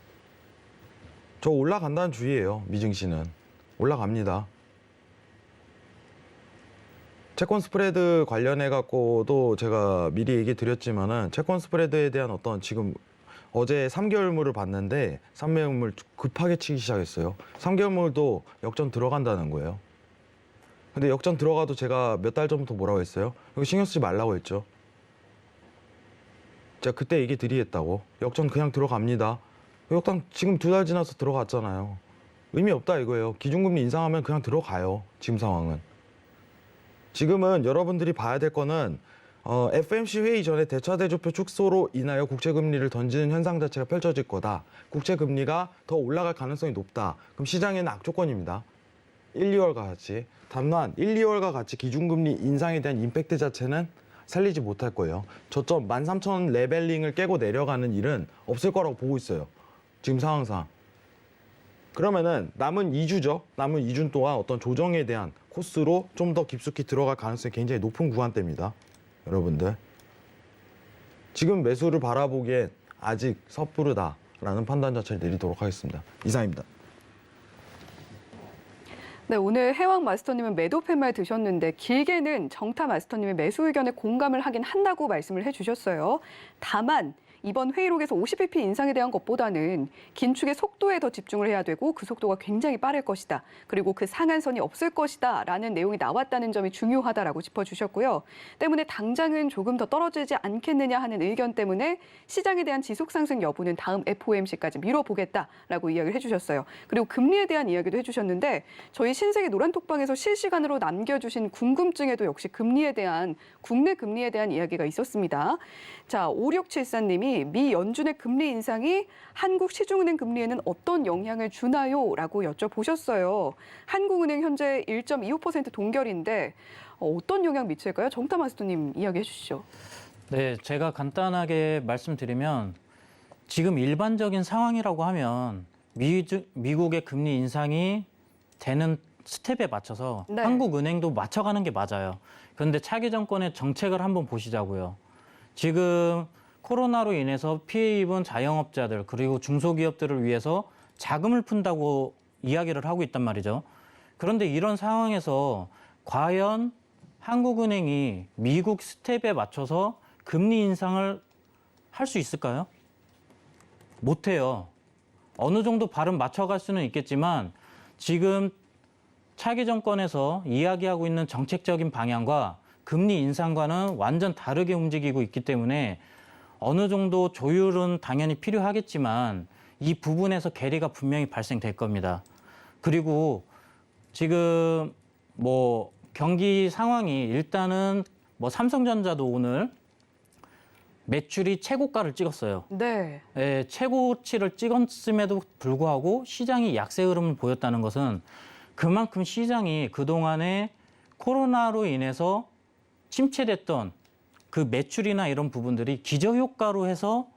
저 올라간다는 주의예요, 미증시는. 올라갑니다. 채권 스프레드 관련해 갖고도 제가 미리 얘기 드렸지만은 채권 스프레드에 대한 어떤 지금 어제 3개월물을 봤는데 3개월물 급하게 치기 시작했어요. 3개월물도 역전 들어간다는 거예요. 근데 역전 들어가도 제가 몇 달 전부터 뭐라고 했어요? 이거 신경 쓰지 말라고 했죠. 제가 그때 얘기 드리겠다고. 역전 그냥 들어갑니다. 역전 지금 2달 지나서 들어갔잖아요. 의미 없다 이거예요. 기준금리 인상하면 그냥 들어가요. 지금 상황은. 지금은 여러분들이 봐야 될 거는 FMC 회의 전에 대차대조표 축소로 인하여 국채금리를 던지는 현상 자체가 펼쳐질 거다. 국채금리가 더 올라갈 가능성이 높다. 그럼 시장에는 악조건입니다. 1, 2월과 같이. 다만 1, 2월과 같이 기준금리 인상에 대한 임팩트 자체는 살리지 못할 거예요. 저점 13,000 레벨링을 깨고 내려가는 일은 없을 거라고 보고 있어요. 지금 상황상. 그러면은 남은 2주죠. 남은 2주 동안 어떤 조정에 대한 코스로 좀 더 깊숙이 들어갈 가능성이 굉장히 높은 구간대입니다. 여러분들. 지금 매수를 바라보기엔 아직 섣부르다라는 판단 자체를 내리도록 하겠습니다. 이상입니다. 네, 오늘 해왕 마스터님은 매도 팻말 드셨는데 길게는 정타 마스터님의 매수 의견에 공감을 하긴 한다고 말씀을 해주셨어요. 다만 이번 회의록에서 50bp 인상에 대한 것보다는 긴축의 속도에 더 집중을 해야 되고 그 속도가 굉장히 빠를 것이다. 그리고 그 상한선이 없을 것이다 라는 내용이 나왔다는 점이 중요하다라고 짚어주셨고요. 때문에 당장은 조금 더 떨어지지 않겠느냐 하는 의견 때문에 시장에 대한 지속 상승 여부는 다음 FOMC까지 미뤄보겠다라고 이야기를 해주셨어요. 그리고 금리에 대한 이야기도 해주셨는데 저희 신세계 노란톡방에서 실시간으로 남겨주신 궁금증에도 역시 국내 금리에 대한 이야기가 있었습니다. 자, 5674님이 미 연준의 금리 인상이 한국 시중은행 금리에는 어떤 영향을 주나요? 라고 여쭤보셨어요. 한국은행 현재 1.25% 동결인데 어떤 영향 미칠까요? 정타 마스터님 이야기해 주시죠. 네, 제가 간단하게 말씀드리면 지금 일반적인 상황이라고 하면 미국의 금리 인상이 되는 스텝에 맞춰서 네. 한국은행도 맞춰가는 게 맞아요. 그런데 차기 정권의 정책을 한번 보시자고요. 지금 코로나로 인해서 피해 입은 자영업자들 그리고 중소기업들을 위해서 자금을 푼다고 이야기를 하고 있단 말이죠. 그런데 이런 상황에서 과연 한국은행이 미국 스텝에 맞춰서 금리 인상을 할 수 있을까요? 못해요. 어느 정도 발은 맞춰갈 수는 있겠지만 지금 차기 정권에서 이야기하고 있는 정책적인 방향과 금리 인상과는 완전 다르게 움직이고 있기 때문에 어느 정도 조율은 당연히 필요하겠지만 이 부분에서 괴리가 분명히 발생될 겁니다. 그리고 지금 뭐 경기 상황이 일단은 뭐 삼성전자도 오늘 매출이 최고가를 찍었어요. 네. 예, 최고치를 찍었음에도 불구하고 시장이 약세 흐름을 보였다는 것은 그만큼 시장이 그동안에 코로나로 인해서 침체됐던 그 매출이나 이런 부분들이 기저효과로 해서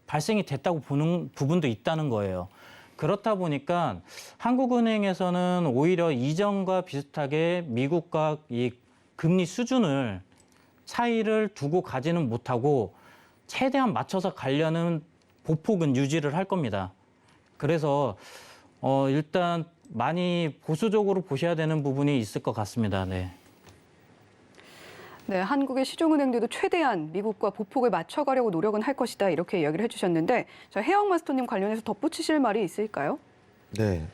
발생이 됐다고 보는 부분도 있다는 거예요. 그렇다 보니까 한국은행에서는 오히려 이전과 비슷하게 미국과 이 금리 수준을 차이를 두고 가지는 못하고 최대한 맞춰서 가려는 보폭은 유지를 할 겁니다. 그래서 일단 많이 보수적으로 보셔야 되는 부분이 있을 것 같습니다. 네. 네, 한국의 시중은행들도 최대한 미국과 보폭을 맞춰가려고 노력은 할 것이다 이렇게 이야기를 해주셨는데 자, 혜영 마스터님 관련해서 덧붙이실 말이 있을까요? 네,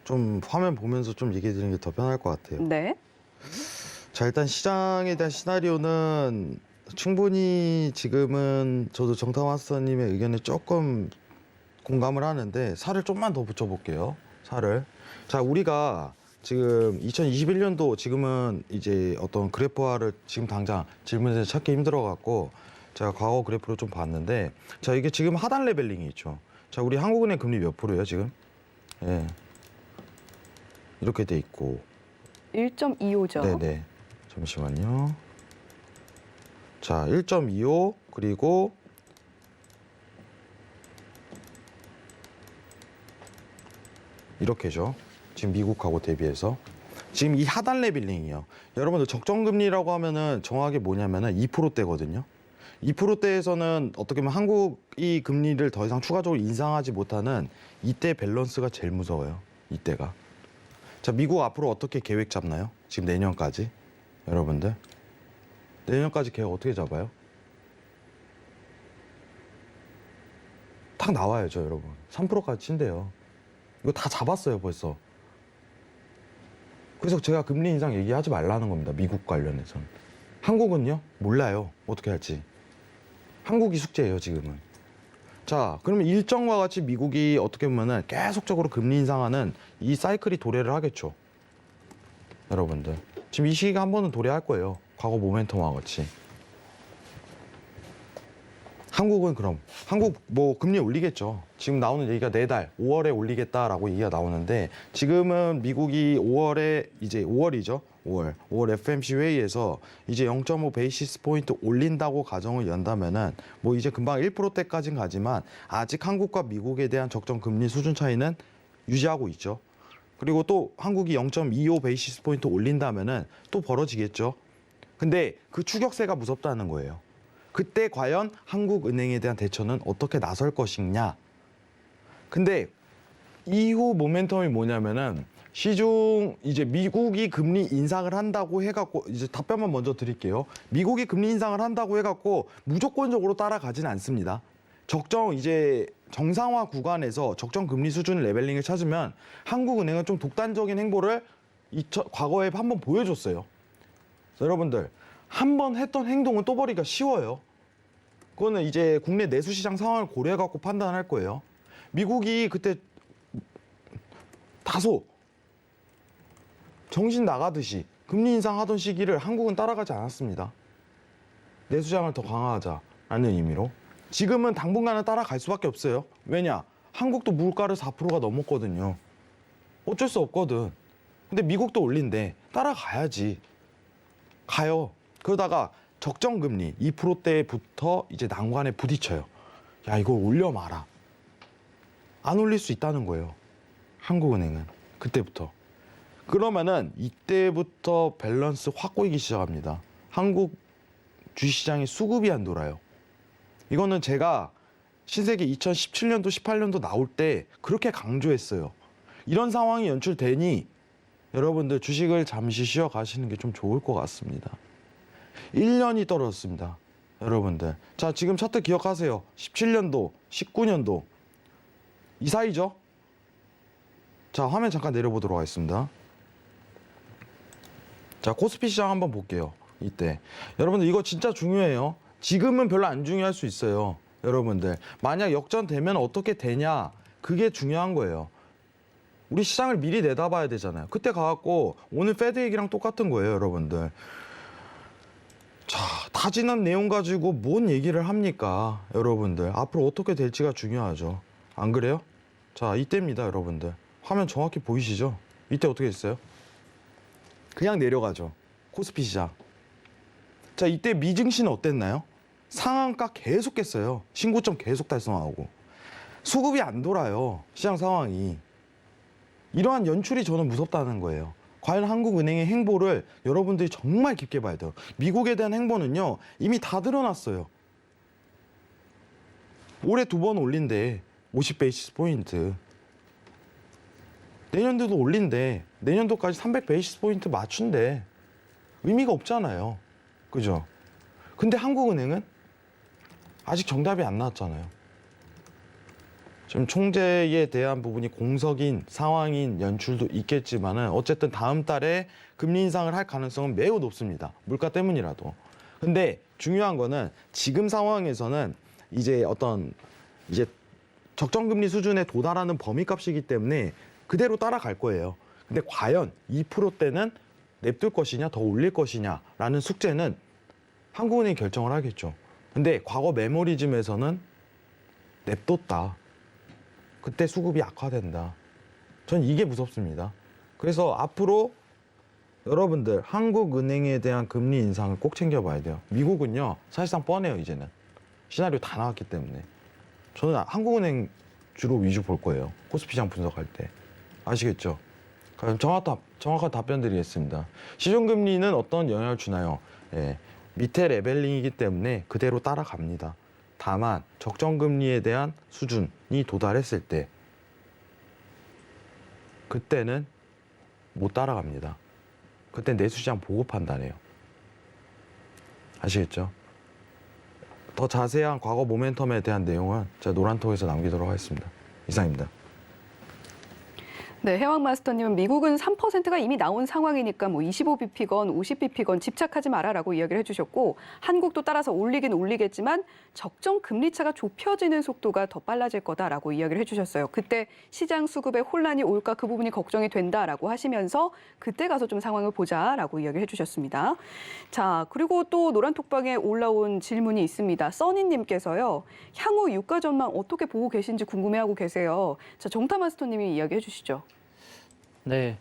좀 화면 보면서 좀 얘기해 드리는 게 더 편할 것 같아요. 네. 자, 일단 시장에 대한 시나리오는 충분히 지금은 저도 정타 마스터님의 의견에 조금 공감을 하는데 살을 좀만 더 붙여볼게요. 살을. 자, 우리가 지금 2021년도 지금은 이제 어떤 그래프화를 지금 당장 질문에서 찾기 힘들어갖고 제가 과거 그래프를 좀 봤는데 자, 이게 지금 하단 레벨링이 있죠. 자, 우리 한국은행 금리 몇 프로예요, 지금? 예. 이렇게 돼 있고. 1.25죠. 네네. 잠시만요. 자, 1.25 그리고 이렇게죠. 지금 미국하고 대비해서 지금 이 하단 레벨링이요. 여러분들 적정금리라고 하면은 정확하게 뭐냐면은 2%대거든요. 2%대에서는 어떻게 보면 한국이 금리를 더 이상 추가적으로 인상하지 못하는 이때 밸런스가 제일 무서워요. 이때가. 자, 미국 앞으로 어떻게 계획 잡나요? 지금 내년까지 여러분들 내년까지 계획 어떻게 잡아요? 딱 나와야죠, 여러분. 3%까지 친대요. 이거 다 잡았어요, 벌써. 그래서 제가 금리 인상 얘기하지 말라는 겁니다, 미국 관련해서는. 한국은요? 몰라요, 어떻게 할지. 한국이 숙제예요, 지금은. 자, 그러면 일정과 같이 미국이 어떻게 보면은 계속적으로 금리 인상하는 이 사이클이 도래를 하겠죠. 여러분들. 지금 이 시기가 한 번은 도래할 거예요. 과거 모멘텀과 같이. 한국은 그럼 한국 뭐 금리 올리겠죠. 지금 나오는 얘기가 내달 5월에 올리겠다라고 얘기가 나오는데 지금은 미국이 5월에 이제 5월이죠. 5월 FMC 회의에서 이제 0.5 베이시스 포인트 올린다고 가정을 연다면은 뭐 이제 금방 1%대까지는 가지만 아직 한국과 미국에 대한 적정 금리 수준 차이는 유지하고 있죠. 그리고 또 한국이 0.25 베이시스 포인트 올린다면은 또 벌어지겠죠. 근데 그 추격세가 무섭다는 거예요. 그때 과연 한국은행에 대한 대처는 어떻게 나설 것이냐. 근데 이후 모멘텀이 뭐냐면은 시중 이제 미국이 금리 인상을 한다고 해갖고 이제 답변만 먼저 드릴게요. 미국이 금리 인상을 한다고 해갖고 무조건적으로 따라가지는 않습니다. 적정 이제 정상화 구간에서 적정 금리 수준 레벨링을 찾으면 한국은행은 좀 독단적인 행보를 과거에 한번 보여줬어요. 여러분들 한 번 했던 행동은 또 버리기가 쉬워요. 그거는 이제 국내 내수시장 상황을 고려해갖고 판단할 거예요. 미국이 그때 다소 정신 나가듯이 금리 인상하던 시기를 한국은 따라가지 않았습니다. 내수시장을 더 강화하자라는 의미로. 지금은 당분간은 따라갈 수밖에 없어요. 왜냐? 한국도 물가를 4%가 넘었거든요. 어쩔 수 없거든. 근데 미국도 올린대. 따라가야지. 가요. 그러다가 적정 금리 2%대부터 이제 난관에 부딪혀요. 야, 이거 올려 마라. 안 올릴 수 있다는 거예요. 한국은행은 그때부터. 그러면은 이때부터 밸런스 확 꼬이기 시작합니다. 한국 주식시장의 수급이 안 돌아요. 이거는 제가 신세계 2017년도, 18년도 나올 때 그렇게 강조했어요. 이런 상황이 연출되니 여러분들 주식을 잠시 쉬어 가시는 게 좀 좋을 것 같습니다. 1년이 떨어졌습니다. 여러분들. 자, 지금 차트 기억하세요. 17년도, 19년도. 이 사이죠? 자, 화면 잠깐 내려보도록 하겠습니다. 자, 코스피 시장 한번 볼게요. 이때. 여러분들 이거 진짜 중요해요. 지금은 별로 안 중요할 수 있어요. 여러분들. 만약 역전되면 어떻게 되냐. 그게 중요한 거예요. 우리 시장을 미리 내다봐야 되잖아요. 그때 가갖고 오늘 페드 얘기랑 똑같은 거예요, 여러분들. 자, 다 지난 내용 가지고 뭔 얘기를 합니까? 여러분들. 앞으로 어떻게 될지가 중요하죠. 안 그래요? 자, 이때입니다, 여러분들. 화면 정확히 보이시죠? 이때 어떻게 됐어요? 그냥 내려가죠. 코스피 시장. 자, 이때 미증시는 어땠나요? 상한가 계속 깼어요. 신고점 계속 달성하고. 수급이 안 돌아요. 시장 상황이. 이러한 연출이 저는 무섭다는 거예요. 과연 한국은행의 행보를 여러분들이 정말 깊게 봐야 돼요. 미국에 대한 행보는요, 이미 다 드러났어요. 올해 2번 올린대. 50베이시스 포인트. 내년도도 올린대. 내년도까지 300베이시스 포인트 맞춘대. 의미가 없잖아요. 그죠? 근데 한국은행은 아직 정답이 안 나왔잖아요. 지금 총재에 대한 부분이 공석인 상황인 연출도 있겠지만은 어쨌든 다음 달에 금리 인상을 할 가능성은 매우 높습니다. 물가 때문이라도. 근데 중요한 거는 지금 상황에서는 이제 적정 금리 수준에 도달하는 범위값이기 때문에 그대로 따라갈 거예요. 근데 과연 2%대는 냅둘 것이냐 더 올릴 것이냐라는 숙제는 한국은행이 결정을 하겠죠. 근데 과거 메모리즘에서는 냅뒀다. 그때 수급이 악화된다. 전 이게 무섭습니다. 그래서 앞으로 여러분들 한국은행에 대한 금리 인상을 꼭 챙겨봐야 돼요. 미국은요 사실상 뻔해요. 이제는 시나리오 다 나왔기 때문에. 저는 한국은행 주로 위주 볼 거예요. 코스피 시장 분석할 때. 아시겠죠? 그럼 정확한 답변 드리겠습니다. 시중금리는 어떤 영향을 주나요? 예, 밑에 레벨링이기 때문에 그대로 따라갑니다. 다만 적정금리에 대한 수준이 도달했을 때 그때는 못 따라갑니다. 그때 내수시장 보고 판단해요. 아시겠죠? 더 자세한 과거 모멘텀에 대한 내용은 제가 노란톡에서 남기도록 하겠습니다. 이상입니다. 네, 해왕마스터님은 미국은 3%가 이미 나온 상황이니까 뭐 25bp건 50bp건 집착하지 마라라고 이야기를 해주셨고, 한국도 따라서 올리긴 올리겠지만 적정 금리 차가 좁혀지는 속도가 더 빨라질 거다라고 이야기를 해주셨어요. 그때 시장 수급에 혼란이 올까 그 부분이 걱정이 된다라고 하시면서 그때 가서 좀 상황을 보자라고 이야기를 해주셨습니다. 자, 그리고 또 노란톡방에 올라온 질문이 있습니다. 써니님께서요, 향후 유가 전망 어떻게 보고 계신지 궁금해하고 계세요. 자, 정타마스터님이 이야기해 주시죠. 네,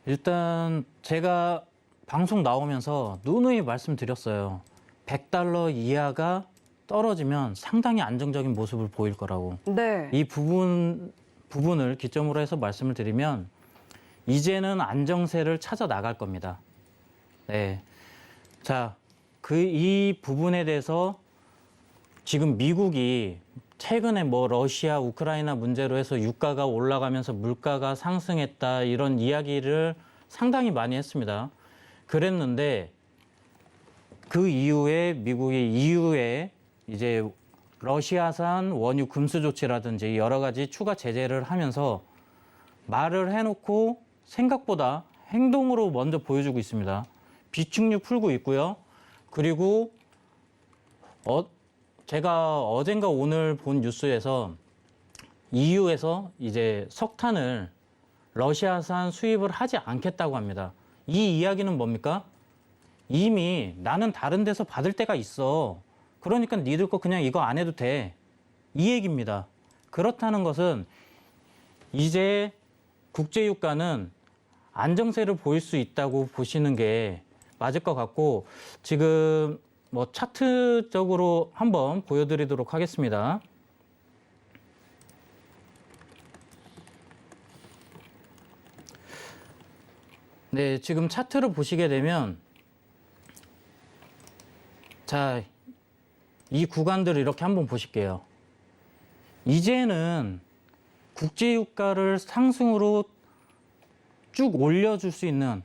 일단 제가 방송 나오면서 누누이 말씀드렸어요. 100달러 이하가 떨어지면 상당히 안정적인 모습을 보일 거라고. 네. 이 부분을 기점으로 해서 말씀을 드리면 이제는 안정세를 찾아 나갈 겁니다. 네. 자, 이 부분에 대해서 지금 미국이 최근에 뭐 러시아, 우크라이나 문제로 해서 유가가 올라가면서 물가가 상승했다 이런 이야기를 상당히 많이 했습니다. 그랬는데 그 이후에 미국이 이후에 이제 러시아산 원유 금수 조치라든지 여러 가지 추가 제재를 하면서 말을 해놓고 생각보다 행동으로 먼저 보여주고 있습니다. 비축류 풀고 있고요. 그리고 제가 어젠가 오늘 본 뉴스에서 EU에서 이제 석탄을 러시아산 수입을 하지 않겠다고 합니다. 이 이야기는 뭡니까? 이미 나는 다른 데서 받을 데가 있어. 그러니까 니들 거 그냥 이거 안 해도 돼. 이 얘기입니다. 그렇다는 것은 이제 국제유가는 안정세를 보일 수 있다고 보시는 게 맞을 것 같고, 지금 뭐 차트적으로 한번 보여드리도록 하겠습니다. 네, 지금 차트를 보시게 되면 자, 이 구간들을 이렇게 한번 보실게요. 이제는 국제유가를 상승으로 쭉 올려줄 수 있는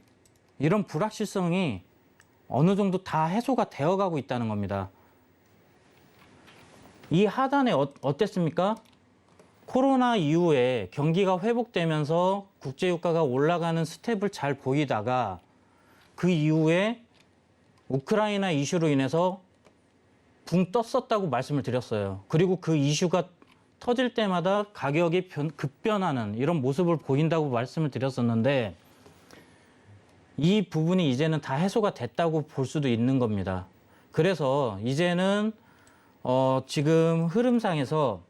이런 불확실성이 어느 정도 다 해소가 되어가고 있다는 겁니다. 이 하단에 어땠습니까? 코로나 이후에 경기가 회복되면서 국제유가가 올라가는 스텝을 잘 보이다가 그 이후에 우크라이나 이슈로 인해서 붕 떴었다고 말씀을 드렸어요. 그리고 그 이슈가 터질 때마다 가격이 급변하는 이런 모습을 보인다고 말씀을 드렸었는데, 이 부분이 이제는 다 해소가 됐다고 볼 수도 있는 겁니다. 그래서 이제는 지금 흐름상에서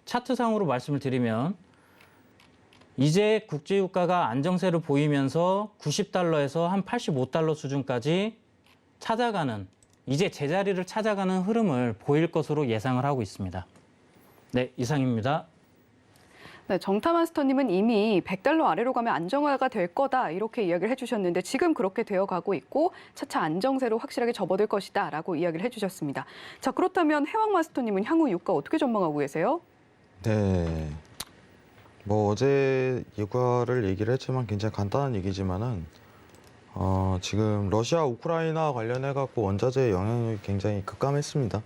차트상으로 말씀을 드리면 이제 국제유가가 안정세를 보이면서 90달러에서 한 85달러 수준까지 찾아가는, 이제 제자리를 찾아가는 흐름을 보일 것으로 예상을 하고 있습니다. 네, 이상입니다. 네, 정타 마스터님은 이미 100달러 아래로 가면 안정화가 될 거다 이렇게 이야기를 해주셨는데 지금 그렇게 되어가고 있고 차차 안정세로 확실하게 접어들 것이다 라고 이야기를 해주셨습니다. 자, 그렇다면 해왕 마스터님은 향후 유가 어떻게 전망하고 계세요? 네. 뭐 어제 유가를 얘기를 했지만 굉장히 간단한 얘기지만은 지금 러시아 우크라이나 관련해 갖고 원자재의 영향력이 굉장히 급감했습니다.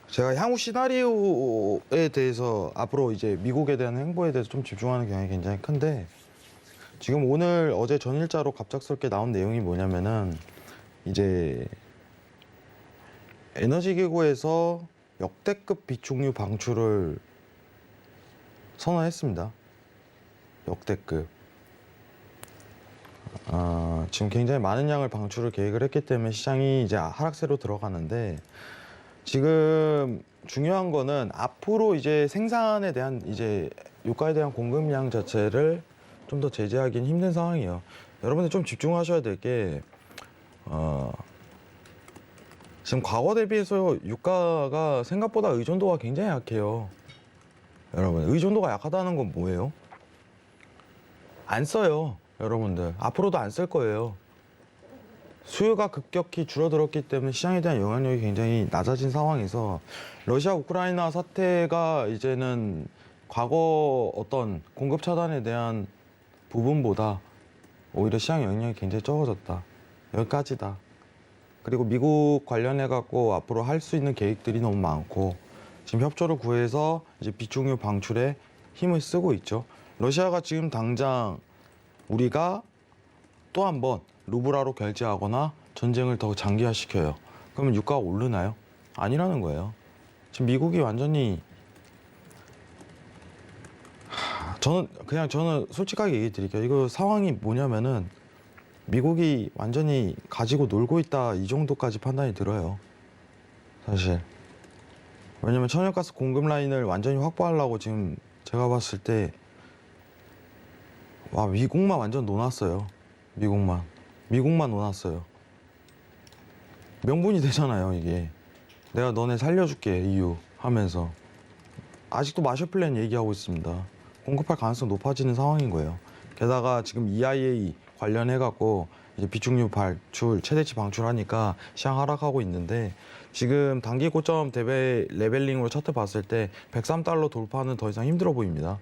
제가 향후 시나리오에 대해서 앞으로 이제 미국에 대한 행보에 대해서 좀 집중하는 경향이 굉장히 큰데 지금 오늘 어제 전일자로 갑작스럽게 나온 내용이 뭐냐면은 이제 에너지기구에서 역대급 비축유 방출을 선언했습니다. 역대급. 지금 굉장히 많은 양을 방출을 계획을 했기 때문에 시장이 이제 하락세로 들어가는데 지금 중요한 거는 앞으로 이제 생산에 대한 이제 유가에 대한 공급량 자체를 좀 더 제재하기는 힘든 상황이에요. 여러분들 좀 집중하셔야 될 게 지금 과거 대비해서 유가가 생각보다 의존도가 굉장히 약해요. 여러분, 의존도가 약하다는 건 뭐예요? 안 써요. 여러분들 앞으로도 안 쓸 거예요. 수요가 급격히 줄어들었기 때문에 시장에 대한 영향력이 굉장히 낮아진 상황에서 러시아 우크라이나 사태가 이제는 과거 어떤 공급 차단에 대한 부분보다 오히려 시장 영향력이 굉장히 적어졌다. 여기까지다. 그리고 미국 관련해 갖고 앞으로 할 수 있는 계획들이 너무 많고 지금 협조를 구해서 이제 비축유 방출에 힘을 쓰고 있죠. 러시아가 지금 당장 우리가 또 한 번 루블화로 결제하거나 전쟁을 더 장기화시켜요. 그러면 유가가 오르나요? 아니라는 거예요. 지금 미국이 완전히 저는 솔직하게 얘기 드릴게요. 이거 상황이 뭐냐면은 미국이 완전히 가지고 놀고 있다 이 정도까지 판단이 들어요. 사실. 왜냐면 천연가스 공급 라인을 완전히 확보하려고 지금 제가 봤을 때 와, 미국만 완전 놓았어요. 미국만 놓았어요. 명분이 되잖아요, 이게. 내가 너네 살려줄게, 이유 하면서. 아직도 마셔 플랜 얘기하고 있습니다. 공급할 가능성 높아지는 상황인 거예요. 게다가 지금 EIA 관련해갖고 이제 비축유 발출, 최대치 방출하니까 시장 하락하고 있는데 지금 단기 고점 대비 레벨링으로 차트 봤을 때 103달러 돌파는 더 이상 힘들어 보입니다.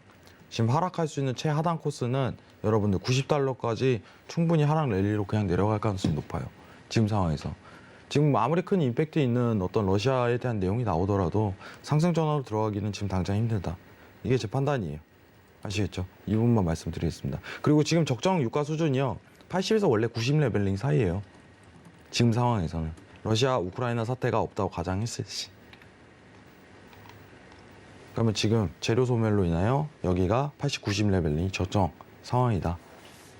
지금 하락할 수 있는 최하단 코스는 여러분들 90달러까지 충분히 하락 랠리로 그냥 내려갈 가능성이 높아요. 지금 상황에서. 지금 아무리 큰 임팩트 있는 어떤 러시아에 대한 내용이 나오더라도 상승 전환으로 들어가기는 지금 당장 힘들다. 이게 제 판단이에요. 아시겠죠? 이 부분만 말씀드리겠습니다. 그리고 지금 적정 유가 수준이요. 80에서 원래 90 레벨링 사이예요. 지금 상황에서는. 러시아, 우크라이나 사태가 없다고 가정했을 시. 그러면 지금 재료 소멸로 인하여 여기가 80, 90 레벨링이 적정 상황이다.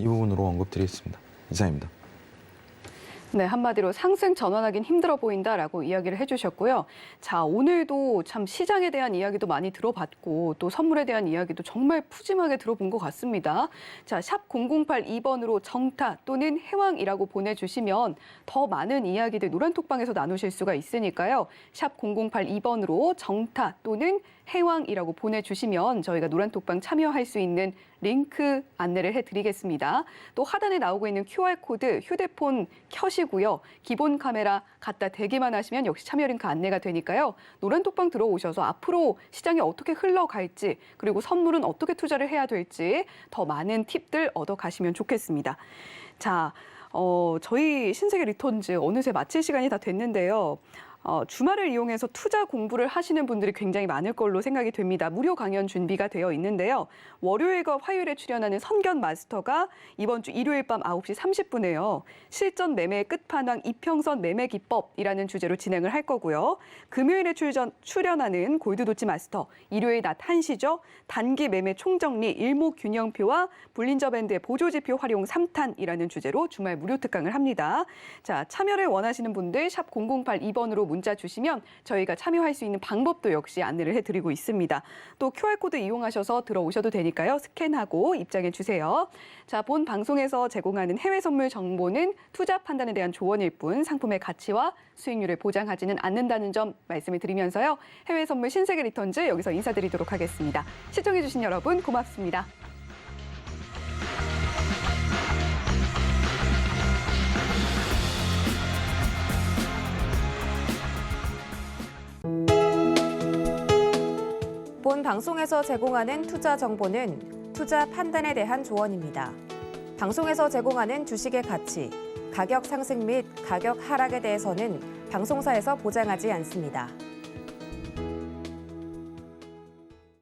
이 부분으로 언급드리겠습니다. 이상입니다. 네, 한마디로 상승 전환하긴 힘들어 보인다라고 이야기를 해주셨고요. 자, 오늘도 참 시장에 대한 이야기도 많이 들어봤고 또 선물에 대한 이야기도 정말 푸짐하게 들어본 것 같습니다. 자, 샵 0082번으로 정타 또는 해왕이라고 보내주시면 더 많은 이야기들 노란톡방에서 나누실 수가 있으니까요. 샵 0082번으로 정타 또는 해왕이라고 보내주시면 저희가 노란톡방 참여할 수 있는 링크 안내를 해드리겠습니다. 또 하단에 나오고 있는 QR코드 휴대폰 켜시고요. 기본 카메라 갖다 대기만 하시면 역시 참여 링크 안내가 되니까요. 노란톡방 들어오셔서 앞으로 시장이 어떻게 흘러갈지 그리고 선물은 어떻게 투자를 해야 될지 더 많은 팁들 얻어가시면 좋겠습니다. 자, 저희 신세계 리턴즈 어느새 마칠 시간이 다 됐는데요. 주말을 이용해서 투자 공부를 하시는 분들이 굉장히 많을 걸로 생각이 됩니다. 무료 강연 준비가 되어 있는데요. 월요일과 화요일에 출연하는 선견 마스터가 이번 주 일요일 밤 9시 30분에요. 실전 매매의 끝판왕 이평선 매매 기법이라는 주제로 진행을 할 거고요. 금요일에 출연하는 골드도치 마스터, 일요일 낮 1시죠. 단기 매매 총정리, 일목균형표와 볼린저 밴드의 보조지표 활용 3탄이라는 주제로 주말 무료 특강을 합니다. 자, 참여를 원하시는 분들 샵 0082번으로 문자 주시면 저희가 참여할 수 있는 방법도 역시 안내를 해드리고 있습니다. 또 QR코드 이용하셔서 들어오셔도 되니까요. 스캔하고 입장해 주세요. 자, 본 방송에서 제공하는 해외 선물 정보는 투자 판단에 대한 조언일 뿐 상품의 가치와 수익률을 보장하지는 않는다는 점 말씀을 드리면서요. 해외 선물 신세계 리턴즈 여기서 인사드리도록 하겠습니다. 시청해 주신 여러분 고맙습니다. 본 방송에서 제공하는 투자 정보는 투자 판단에 대한 조언입니다. 방송에서 제공하는 주식의 가치, 가격 상승 및 가격 하락에 대해서는 방송사에서 보장하지 않습니다.